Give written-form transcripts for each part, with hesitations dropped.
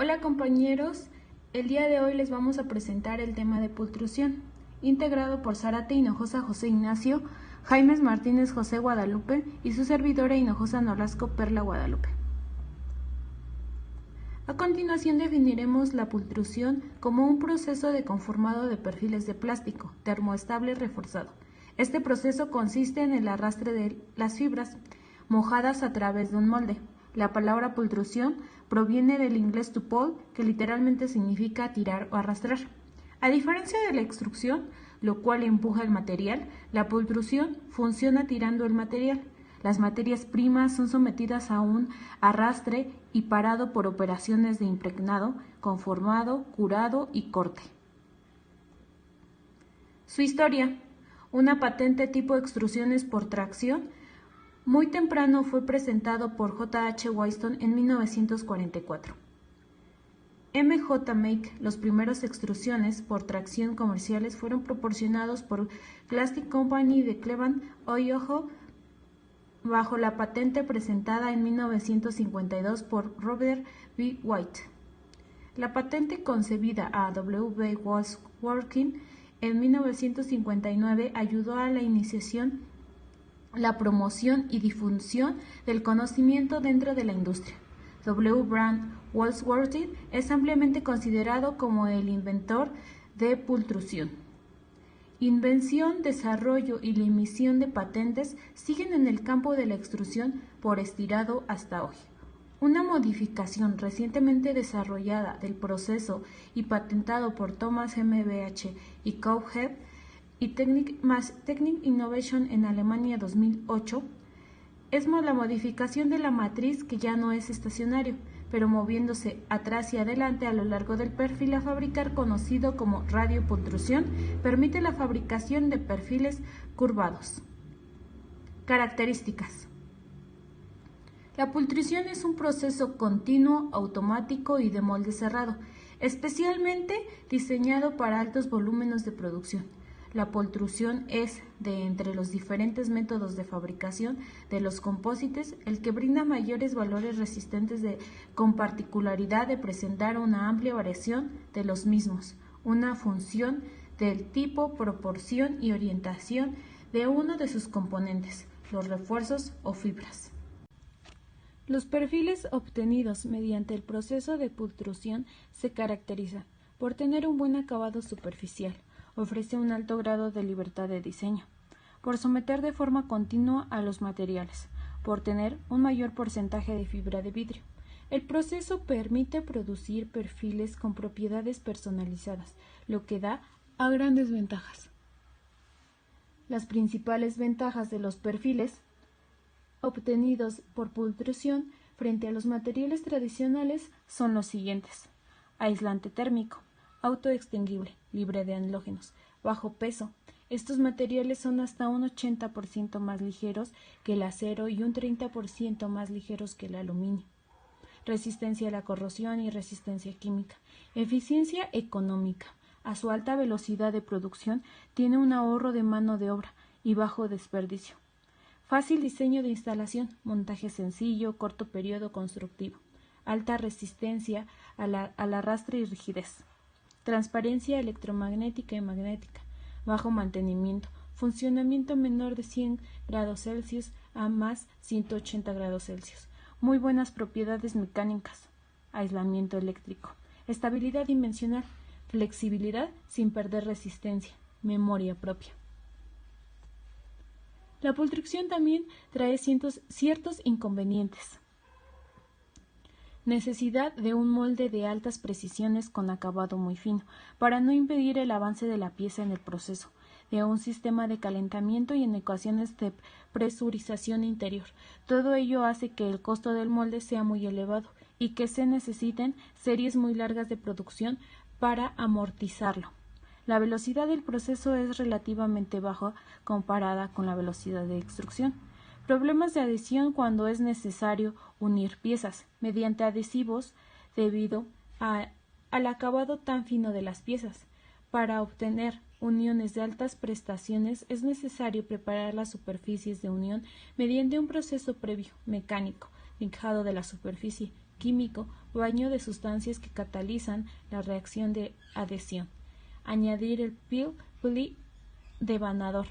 Hola compañeros, el día de hoy les vamos a presentar el tema de pultrusión, integrado por Zárate Hinojosa José Ignacio, Jaimes Martínez José Guadalupe y su servidora Hinojosa Nolasco Perla Guadalupe. A continuación definiremos la pultrusión como un proceso de conformado de perfiles de plástico, termoestable reforzado. Este proceso consiste en el arrastre de las fibras mojadas a través de un molde. La palabra pultrusión proviene del inglés to pull, que literalmente significa tirar o arrastrar. A diferencia de la extrusión, lo cual empuja el material, la pultrusión funciona tirando el material. Las materias primas son sometidas a un arrastre y parado por operaciones de impregnado, conformado, curado y corte. Su historia. Una patente tipo extrusiones por tracción. Muy temprano fue presentado por J. H. Wyston en 1944. M.J. Make, los primeros extrusiones por tracción comerciales fueron proporcionados por Plastic Company de Cleveland, Ohio, bajo la patente presentada en 1952 por Robert B. White. La patente concebida a W. B. Woodworking en 1959 ayudó a la iniciación, la promoción y difusión del conocimiento dentro de la industria. W. Brand Woodworking es ampliamente considerado como el inventor de pultrusión. Invención, desarrollo y la emisión de patentes siguen en el campo de la extrusión por estirado hasta hoy. Una modificación recientemente desarrollada del proceso y patentado por Thomas GmbH y Cowhead y Technic Innovation en Alemania 2008 es la modificación de la matriz que ya no es estacionario, pero moviéndose atrás y adelante a lo largo del perfil a fabricar, conocido como radiopultrusión, permite la fabricación de perfiles curvados. Características. La pultrusión es un proceso continuo, automático y de molde cerrado, especialmente diseñado para altos volúmenes de producción. La pultrusión es, de entre los diferentes métodos de fabricación de los composites, el que brinda mayores valores resistentes con particularidad de presentar una amplia variación de los mismos, una función del tipo, proporción y orientación de uno de sus componentes, los refuerzos o fibras. Los perfiles obtenidos mediante el proceso de pultrusión se caracterizan por tener un buen acabado superficial, ofrece un alto grado de libertad de diseño, por someter de forma continua a los materiales, por tener un mayor porcentaje de fibra de vidrio. El proceso permite producir perfiles con propiedades personalizadas, lo que da a grandes ventajas. Las principales ventajas de los perfiles obtenidos por pultrusión frente a los materiales tradicionales son los siguientes: aislante térmico, autoextinguible, libre de halógenos, bajo peso. Estos materiales son hasta un 80% más ligeros que el acero y un 30% más ligeros que el aluminio. Resistencia a la corrosión y resistencia química. Eficiencia económica. A su alta velocidad de producción tiene un ahorro de mano de obra y bajo desperdicio. Fácil diseño de instalación, montaje sencillo, corto periodo constructivo. Alta resistencia al arrastre y rigidez. Transparencia electromagnética y magnética, bajo mantenimiento, funcionamiento menor de 100 grados Celsius a más 180 grados Celsius, muy buenas propiedades mecánicas, aislamiento eléctrico, estabilidad dimensional, flexibilidad sin perder resistencia, memoria propia. La pultrusión también trae ciertos inconvenientes. Necesidad de un molde de altas precisiones con acabado muy fino, para no impedir el avance de la pieza en el proceso, de un sistema de calentamiento y en ecuaciones de presurización interior. Todo ello hace que el costo del molde sea muy elevado y que se necesiten series muy largas de producción para amortizarlo. La velocidad del proceso es relativamente baja comparada con la velocidad de extrusión. Problemas de adhesión cuando es necesario unir piezas mediante adhesivos debido al acabado tan fino de las piezas. Para obtener uniones de altas prestaciones es necesario preparar las superficies de unión mediante un proceso previo, mecánico, lijado de la superficie, químico, baño de sustancias que catalizan la reacción de adhesión, añadir el pili devanador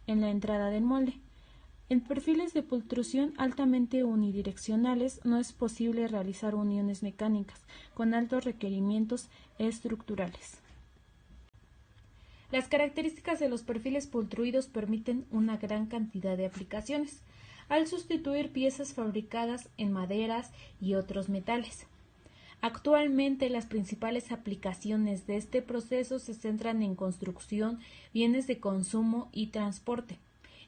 en la entrada del molde. En perfiles de pultrusión altamente unidireccionales no es posible realizar uniones mecánicas con altos requerimientos estructurales. Las características de los perfiles pultruidos permiten una gran cantidad de aplicaciones, al sustituir piezas fabricadas en maderas y otros metales. Actualmente las principales aplicaciones de este proceso se centran en construcción, bienes de consumo y transporte.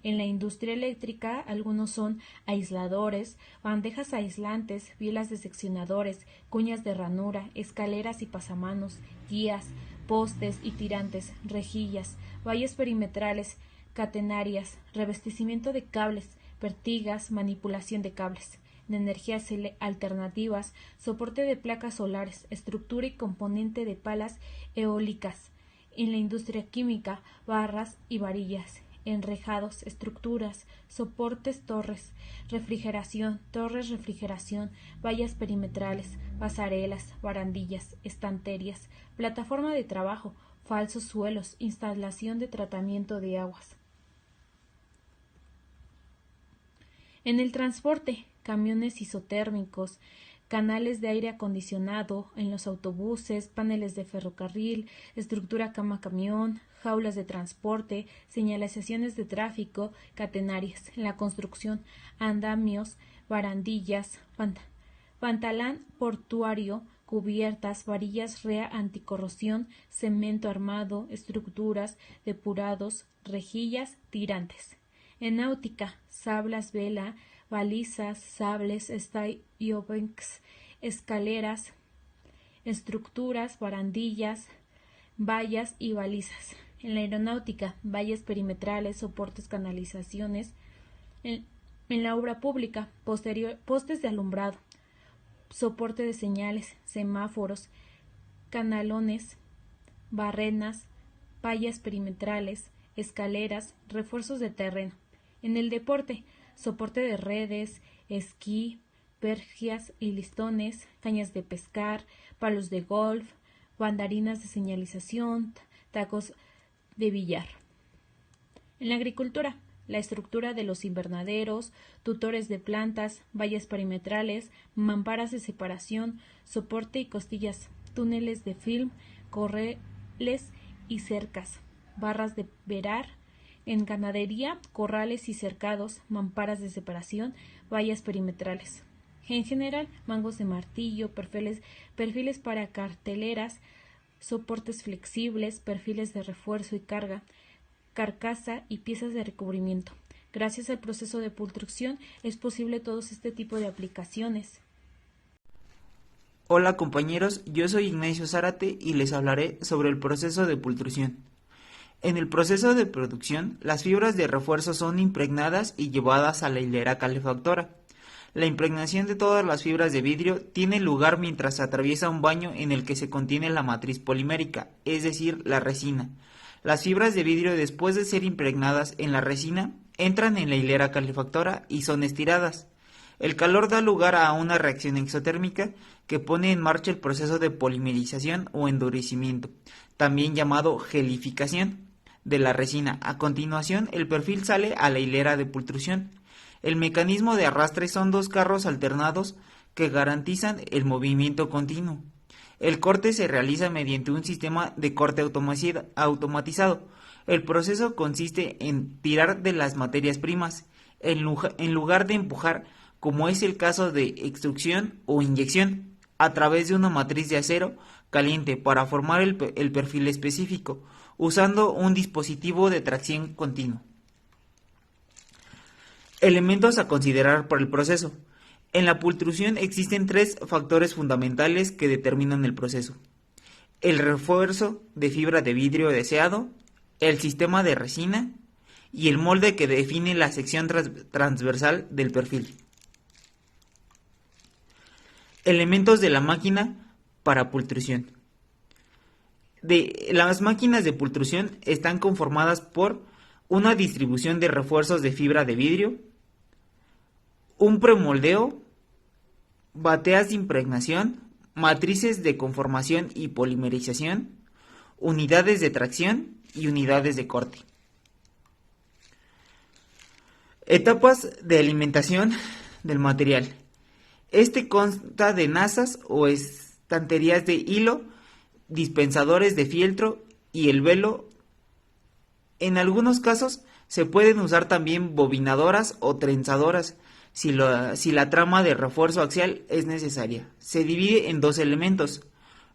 En la industria eléctrica, algunos son aisladores, bandejas aislantes, bielas de seccionadores, cuñas de ranura, escaleras y pasamanos, guías, postes y tirantes, rejillas, vallas perimetrales, catenarias, revestimiento de cables, pertigas, manipulación de cables. En energías alternativas, soporte de placas solares, estructura y componente de palas eólicas. En la industria química, barras y varillas. Enrejados, estructuras, soportes, torres refrigeración, vallas perimetrales, pasarelas, barandillas, estanterías, plataforma de trabajo, falsos suelos, instalación de tratamiento de aguas. En el transporte, camiones isotérmicos, canales de aire acondicionado en los autobuses, paneles de ferrocarril, estructura cama-camión, jaulas de transporte, señalizaciones de tráfico, catenarias, en la construcción, andamios, barandillas, pantalán portuario, cubiertas, varillas rea anticorrosión, cemento armado, estructuras, depurados, rejillas, tirantes. En náutica, sablas, vela, balizas, sables, stiobanks, escaleras, estructuras, barandillas, vallas y balizas. En la aeronáutica, vallas perimetrales, soportes, canalizaciones. En la obra pública, postes de alumbrado, soporte de señales, semáforos, canalones, barrenas, vallas perimetrales, escaleras, refuerzos de terreno. En el deporte, soporte de redes, esquí, pergias y listones, cañas de pescar, palos de golf, bandarinas de señalización, tacos de billar. En la agricultura, la estructura de los invernaderos, tutores de plantas, vallas perimetrales, mamparas de separación, soporte y costillas, túneles de film, corrales y cercas, barras de verar. En ganadería, corrales y cercados, mamparas de separación, vallas perimetrales. En general, mangos de martillo, perfiles para carteleras, soportes flexibles, perfiles de refuerzo y carga, carcasa y piezas de recubrimiento. Gracias al proceso de pultrusión es posible todo este tipo de aplicaciones. Hola compañeros, yo soy Ignacio Zárate y les hablaré sobre el proceso de pultrusión. En el proceso de producción, las fibras de refuerzo son impregnadas y llevadas a la hilera calefactora. La impregnación de todas las fibras de vidrio tiene lugar mientras se atraviesa un baño en el que se contiene la matriz polimérica, es decir, la resina. Las fibras de vidrio, después de ser impregnadas en la resina, entran en la hilera calefactora y son estiradas. El calor da lugar a una reacción exotérmica que pone en marcha el proceso de polimerización o endurecimiento, también llamado gelificación, de la resina. A continuación, el perfil sale a la hilera de pultrusión. El mecanismo de arrastre son dos carros alternados que garantizan el movimiento continuo. El corte se realiza mediante un sistema de corte automatizado. El proceso consiste en tirar de las materias primas, en lugar de empujar, como es el caso de extrusión o inyección, a través de una matriz de acero caliente para formar el perfil específico, usando un dispositivo de tracción continua. Elementos a considerar para el proceso. En la pultrusión existen tres factores fundamentales que determinan el proceso: el refuerzo de fibra de vidrio deseado, el sistema de resina y el molde que define la sección transversal del perfil. Elementos de la máquina para pultrusión. Las máquinas de pultrusión están conformadas por una distribución de refuerzos de fibra de vidrio, un premoldeo, bateas de impregnación, matrices de conformación y polimerización, unidades de tracción y unidades de corte. Etapas de alimentación del material. Este consta de nazas o estanterías de hilo, dispensadores de fieltro y el velo. En algunos casos se pueden usar también bobinadoras o trenzadoras si la trama de refuerzo axial es necesaria. Se divide en dos elementos,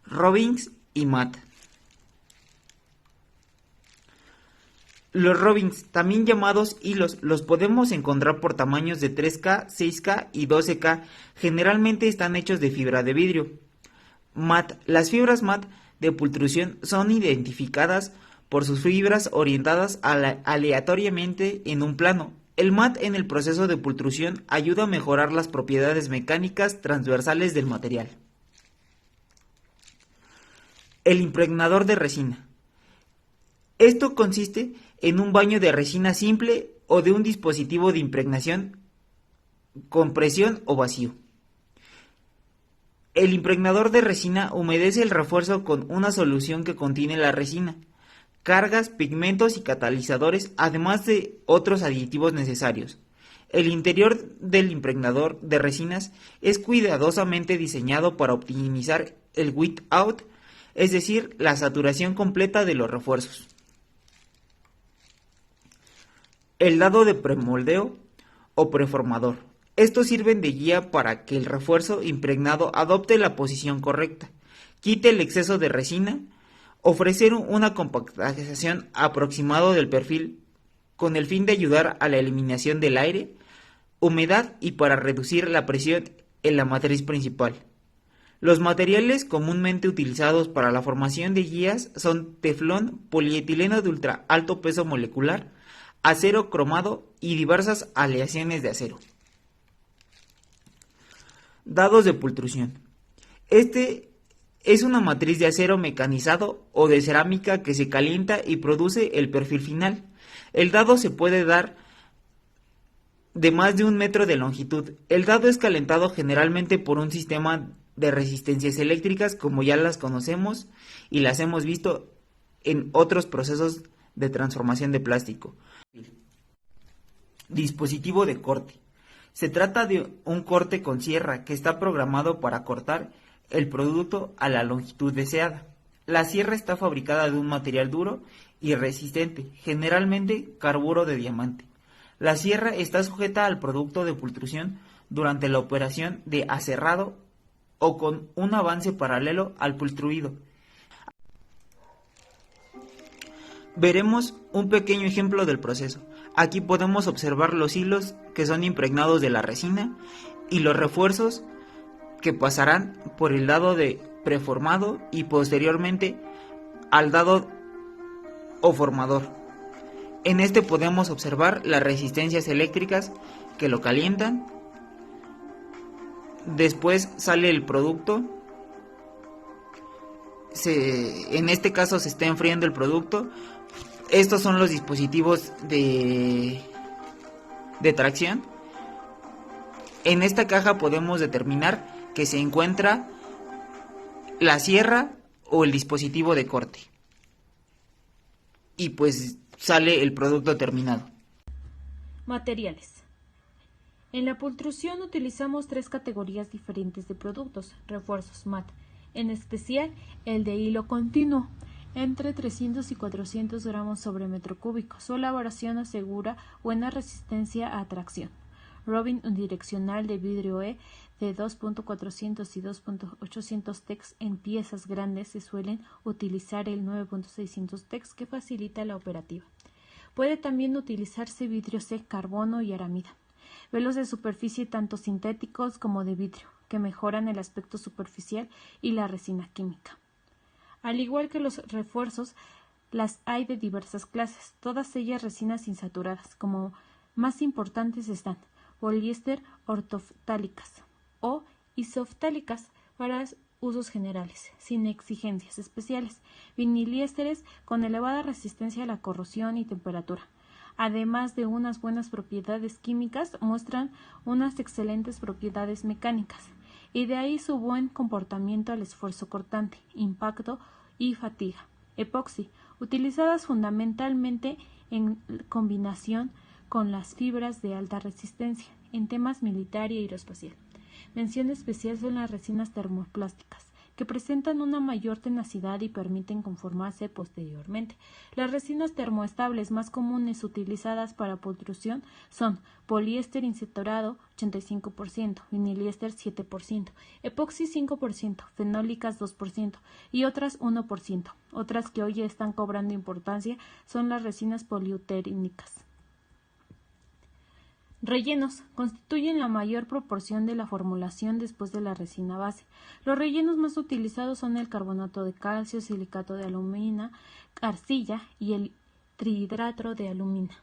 robbings y mat. Los robbings, también llamados hilos, los podemos encontrar por tamaños de 3K, 6K y 12K. Generalmente están hechos de fibra de vidrio. Mat. Las fibras mat de pultrusión son identificadas por sus fibras orientadas aleatoriamente en un plano. El mat en el proceso de pultrusión ayuda a mejorar las propiedades mecánicas transversales del material. El impregnador de resina. Esto consiste en un baño de resina simple o de un dispositivo de impregnación con presión o vacío. El impregnador de resina humedece el refuerzo con una solución que contiene la resina, cargas, pigmentos y catalizadores, además de otros aditivos necesarios. El interior del impregnador de resinas es cuidadosamente diseñado para optimizar el wet out, es decir, la saturación completa de los refuerzos. El dado de premoldeo o preformador. Estos sirven de guía para que el refuerzo impregnado adopte la posición correcta, quite el exceso de resina, ofrecer una compactación aproximado del perfil con el fin de ayudar a la eliminación del aire, humedad y para reducir la presión en la matriz principal. Los materiales comúnmente utilizados para la formación de guías son teflón, polietileno de ultra alto peso molecular, acero cromado y diversas aleaciones de acero. Dados de pultrusión. Este es una matriz de acero mecanizado o de cerámica que se calienta y produce el perfil final. El dado se puede dar de más de 1 metro de longitud. El dado es calentado generalmente por un sistema de resistencias eléctricas como ya las conocemos y las hemos visto en otros procesos de transformación de plástico. Dispositivo de corte. Se trata de un corte con sierra que está programado para cortar el producto a la longitud deseada. La sierra está fabricada de un material duro y resistente, generalmente carburo de diamante. La sierra está sujeta al producto de pultrusión durante la operación de aserrado o con un avance paralelo al pultruido. Veremos un pequeño ejemplo del proceso. Aquí podemos observar los hilos que son impregnados de la resina y los refuerzos que pasarán por el dado de preformado y posteriormente al dado o formador. En este podemos observar las resistencias eléctricas que lo calientan. Después sale el producto. En este caso se está enfriando el producto. Estos son los dispositivos de tracción. En esta caja podemos determinar que se encuentra la sierra o el dispositivo de corte. Y pues sale el producto terminado. Materiales. En la pultrusión utilizamos 3 categorías diferentes de productos, refuerzos mat, en especial el de hilo continuo, entre 300 y 400 gramos sobre metro cúbico. Su elaboración asegura buena resistencia a tracción. Robbing unidireccional de vidrio E de 2.400 y 2.800 tex en piezas grandes se suelen utilizar el 9.600 tex que facilita la operativa. Puede también utilizarse vidrio C, carbono y aramida. Velos de superficie tanto sintéticos como de vidrio, que mejoran el aspecto superficial y la resina química. Al igual que los refuerzos, las hay de diversas clases, todas ellas resinas insaturadas. Como más importantes están poliéster ortoftálicas o isoftálicas para usos generales, sin exigencias especiales, viniliésteres con elevada resistencia a la corrosión y temperatura. Además de unas buenas propiedades químicas, muestran unas excelentes propiedades mecánicas. y de ahí su buen comportamiento al esfuerzo cortante, impacto y fatiga. Epoxi, utilizadas fundamentalmente en combinación con las fibras de alta resistencia en temas militar y aeroespacial. Mención especial son las resinas termoplásticas, que presentan una mayor tenacidad y permiten conformarse posteriormente. Las resinas termoestables más comunes utilizadas para pultrusión son poliéster insaturado 85%, viniliéster 7%, epoxi 5%, fenólicas 2% y otras 1%. Otras que hoy están cobrando importancia son las resinas poliuterínicas. Rellenos constituyen la mayor proporción de la formulación después de la resina base. Los rellenos más utilizados son el carbonato de calcio, silicato de alumina, arcilla y el trihidrato de alumina.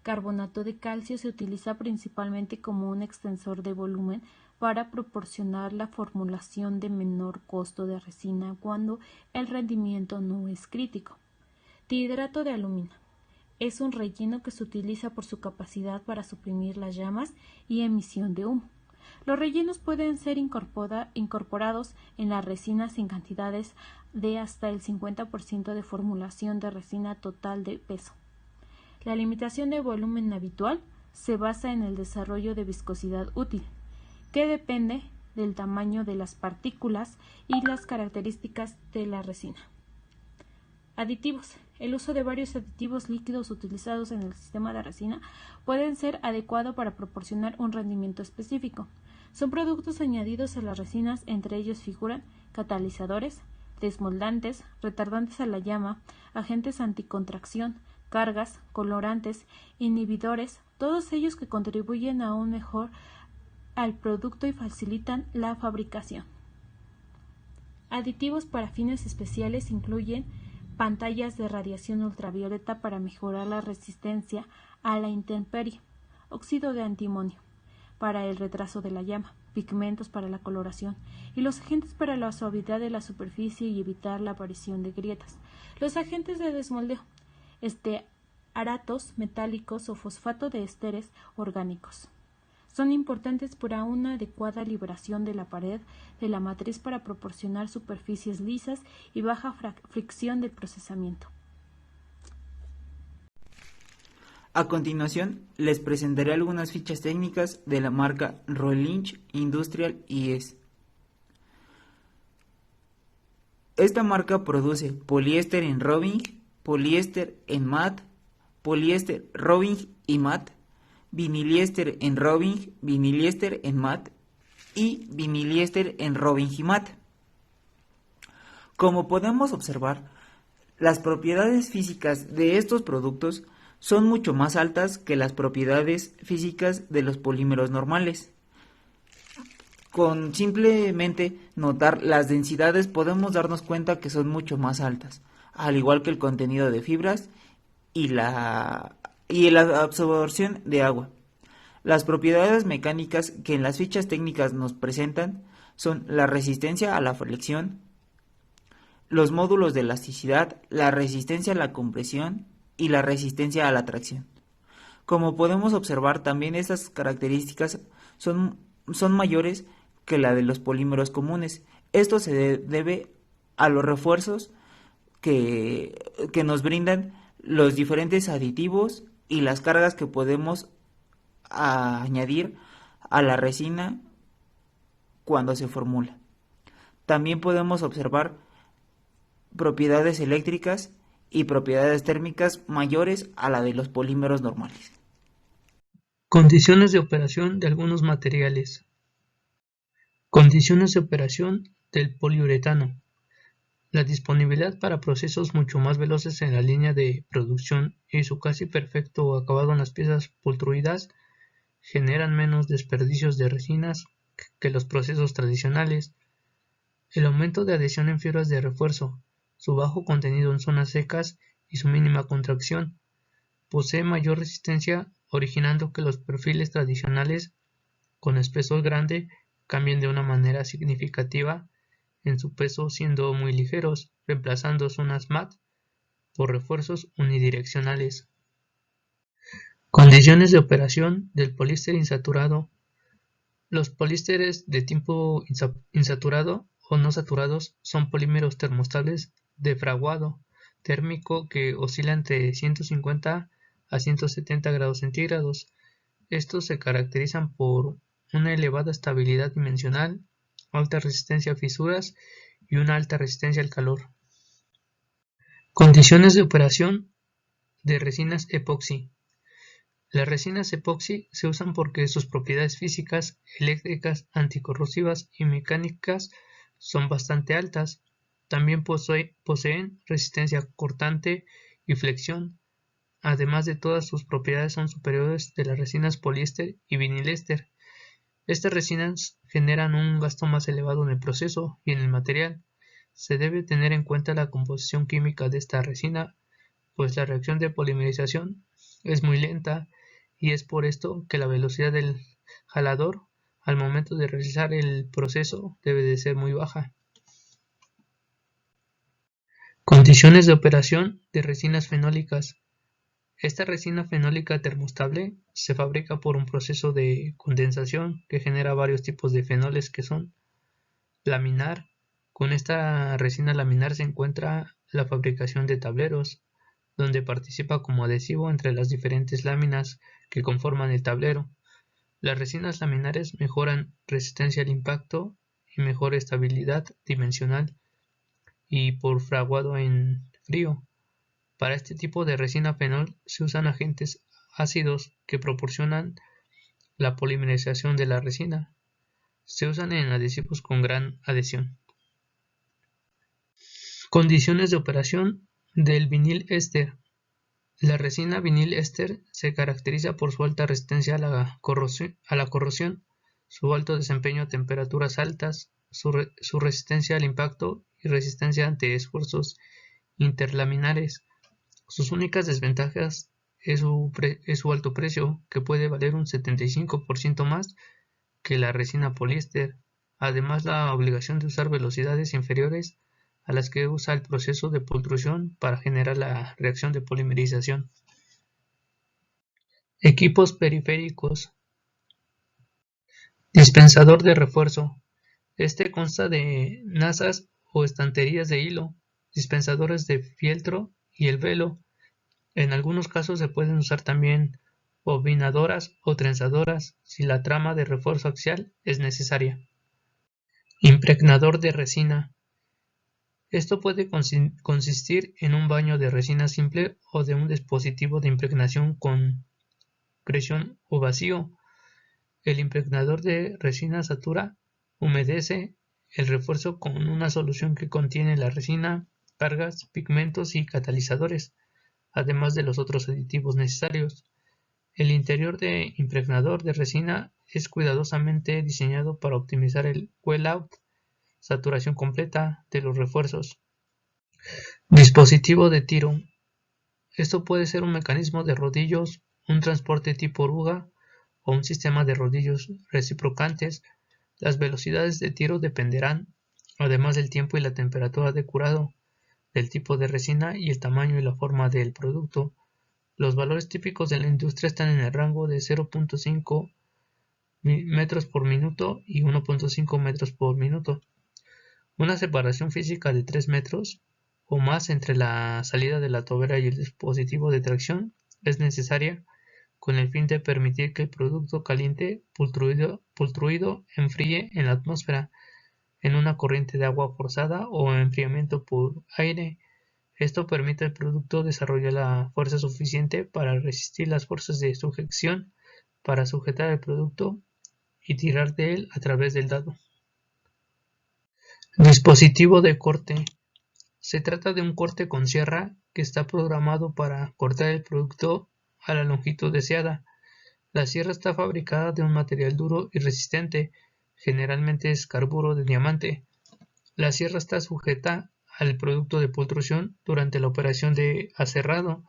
Carbonato de calcio se utiliza principalmente como un extensor de volumen para proporcionar la formulación de menor costo de resina cuando el rendimiento no es crítico. Trihidrato de alumina. Es un relleno que se utiliza por su capacidad para suprimir las llamas y emisión de humo. Los rellenos pueden ser incorporados en las resinas en cantidades de hasta el 50% de formulación de resina total de peso. La limitación de volumen habitual se basa en el desarrollo de viscosidad útil, que depende del tamaño de las partículas y las características de la resina. Aditivos. El uso de varios aditivos líquidos utilizados en el sistema de resina pueden ser adecuado para proporcionar un rendimiento específico. Son productos añadidos a las resinas, entre ellos figuran catalizadores, desmoldantes, retardantes a la llama, agentes anticontracción, cargas, colorantes, inhibidores, todos ellos que contribuyen aún mejor al producto y facilitan la fabricación. Aditivos para fines especiales incluyen pantallas de radiación ultravioleta para mejorar la resistencia a la intemperie, óxido de antimonio para el retraso de la llama, pigmentos para la coloración y los agentes para la suavidad de la superficie y evitar la aparición de grietas. Los agentes de desmoldeo, aratos metálicos o fosfato de esteres orgánicos. Son importantes para una adecuada liberación de la pared de la matriz para proporcionar superficies lisas y baja fricción del procesamiento. A continuación, les presentaré algunas fichas técnicas de la marca Rohlinch Industrial IS. Esta marca produce poliéster en Robbing, poliéster en mat, poliéster Robbing y mat, viniliéster en Robbing, viniliéster en mat y viniliéster en Robbing y mat. Como podemos observar, las propiedades físicas de estos productos son mucho más altas que las propiedades físicas de los polímeros normales. Con simplemente notar las densidades podemos darnos cuenta que son mucho más altas, al igual que el contenido de fibras y la absorción de agua. Las propiedades mecánicas que en las fichas técnicas nos presentan son la resistencia a la fricción, los módulos de elasticidad, la resistencia a la compresión y la resistencia a la tracción. Como podemos observar, también estas características son mayores que la de los polímeros comunes. Esto se debe a los refuerzos que nos brindan los diferentes aditivos y las cargas que podemos añadir a la resina cuando se formula. También podemos observar propiedades eléctricas y propiedades térmicas mayores a la de los polímeros normales. Condiciones de operación de algunos materiales. Condiciones de operación del poliuretano. La disponibilidad para procesos mucho más veloces en la línea de producción y su casi perfecto acabado en las piezas pultruidas generan menos desperdicios de resinas que los procesos tradicionales. El aumento de adhesión en fibras de refuerzo, su bajo contenido en zonas secas y su mínima contracción. Posee mayor resistencia, originando que los perfiles tradicionales con espesor grande cambien de una manera significativa en su peso, siendo muy ligeros, reemplazando zonas mat por refuerzos unidireccionales. Condiciones de operación del poliéster insaturado. Los poliésteres de tipo insaturado o no saturados son polímeros termoestables de fraguado térmico que oscila entre 150 a 170 grados centígrados. Estos se caracterizan por una elevada estabilidad dimensional, alta resistencia a fisuras y una alta resistencia al calor. Condiciones de operación de resinas epoxi. Las resinas epoxi se usan porque sus propiedades físicas, eléctricas, anticorrosivas y mecánicas son bastante altas. También poseen resistencia cortante y flexión. Además de todas sus propiedades son superiores de las resinas poliéster y vinilester. Estas resinas generan un gasto más elevado en el proceso y en el material. Se debe tener en cuenta la composición química de esta resina, pues la reacción de polimerización es muy lenta y es por esto que la velocidad del jalador al momento de realizar el proceso debe de ser muy baja. Condiciones de operación de resinas fenólicas. Esta resina fenólica termoestable se fabrica por un proceso de condensación que genera varios tipos de fenoles que son laminar. Con esta resina laminar se encuentra la fabricación de tableros, donde participa como adhesivo entre las diferentes láminas que conforman el tablero. Las resinas laminares mejoran resistencia al impacto y mejor estabilidad dimensional y por fraguado en frío. Para este tipo de resina fenol se usan agentes ácidos que proporcionan la polimerización de la resina. Se usan en adhesivos con gran adhesión. Condiciones de operación del vinil éster. La resina vinil éster se caracteriza por su alta resistencia a la corrosión, su alto desempeño a temperaturas altas, su resistencia al impacto y resistencia ante esfuerzos interlaminares. Sus únicas desventajas es su alto precio, que puede valer un 75% más que la resina poliéster. Además, la obligación de usar velocidades inferiores a las que usa el proceso de pultrusión para generar la reacción de polimerización. Equipos periféricos. Dispensador de refuerzo. Este consta de nazas o estanterías de hilo, dispensadores de fieltro y el velo. En algunos casos se pueden usar también bobinadoras o trenzadoras si la trama de refuerzo axial es necesaria. Impregnador de resina. Esto puede consistir en un baño de resina simple o de un dispositivo de impregnación con presión o vacío. El impregnador de resina satura, humedece el refuerzo con una solución que contiene la resina, cargas, pigmentos y catalizadores, además de los otros aditivos necesarios. El interior de impregnador de resina es cuidadosamente diseñado para optimizar el well-out, saturación completa, de los refuerzos. Dispositivo de tiro. Esto puede ser un mecanismo de rodillos, un transporte tipo oruga o un sistema de rodillos reciprocantes. Las velocidades de tiro dependerán, además del tiempo y la temperatura de curado, del tipo de resina y el tamaño y la forma del producto. Los valores típicos de la industria están en el rango de 0.5 metros por minuto y 1.5 metros por minuto. Una separación física de 3 metros o más entre la salida de la tobera y el dispositivo de tracción es necesaria con el fin de permitir que el producto caliente pultruido enfríe en la atmósfera en una corriente de agua forzada o enfriamiento por aire. Esto permite al producto desarrollar la fuerza suficiente para resistir las fuerzas de sujeción para sujetar el producto y tirar de él a través del dado. Dispositivo de corte. Se trata de un corte con sierra que está programado para cortar el producto a la longitud deseada. La sierra está fabricada de un material duro y resistente, generalmente es carburo de diamante. La sierra está sujeta al producto de pultrusión durante la operación de aserrado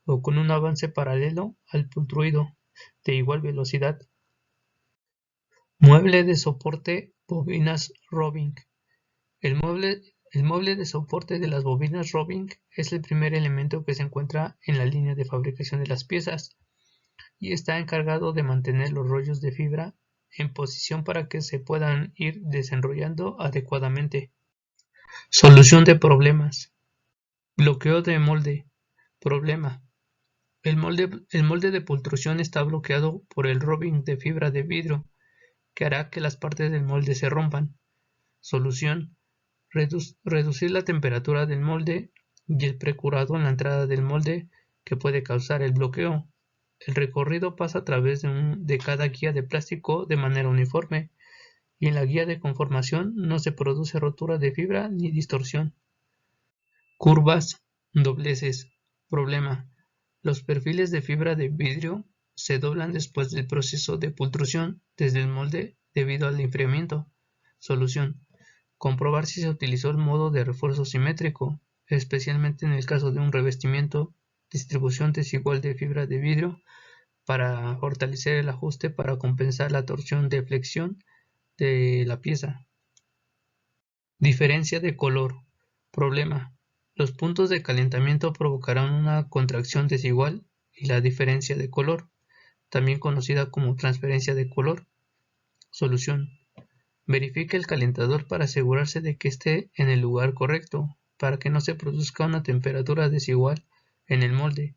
o con un avance paralelo al pultruido de igual velocidad. Mueble de soporte bobinas Robbing. El mueble de soporte de las bobinas Robbing es el primer elemento que se encuentra en la línea de fabricación de las piezas y está encargado de mantener los rollos de fibra en posición para que se puedan ir desenrollando adecuadamente. Solución de problemas. Bloqueo de molde. Problema. El molde de pultrusión está bloqueado por el robbing de fibra de vidrio, que hará que las partes del molde se rompan. Solución. Reducir la temperatura del molde y el precurado en la entrada del molde que puede causar el bloqueo. El recorrido pasa a través de cada guía de plástico de manera uniforme, y en la guía de conformación no se produce rotura de fibra ni distorsión. Curvas, dobleces. Problema. Los perfiles de fibra de vidrio se doblan después del proceso de pultrusión desde el molde debido al enfriamiento. Solución. Comprobar si se utilizó el modo de refuerzo simétrico, especialmente en el caso de un revestimiento, distribución desigual de fibra de vidrio, para fortalecer el ajuste para compensar la torsión de flexión de la pieza. Diferencia de color. Problema. Los puntos de calentamiento provocarán una contracción desigual y la diferencia de color, también conocida como transferencia de color. Solución. Verifique el calentador para asegurarse de que esté en el lugar correcto, para que no se produzca una temperatura desigual en el molde.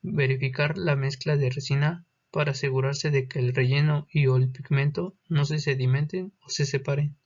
Verificar la mezcla de resina para asegurarse de que el relleno y o el pigmento no se sedimenten o se separen.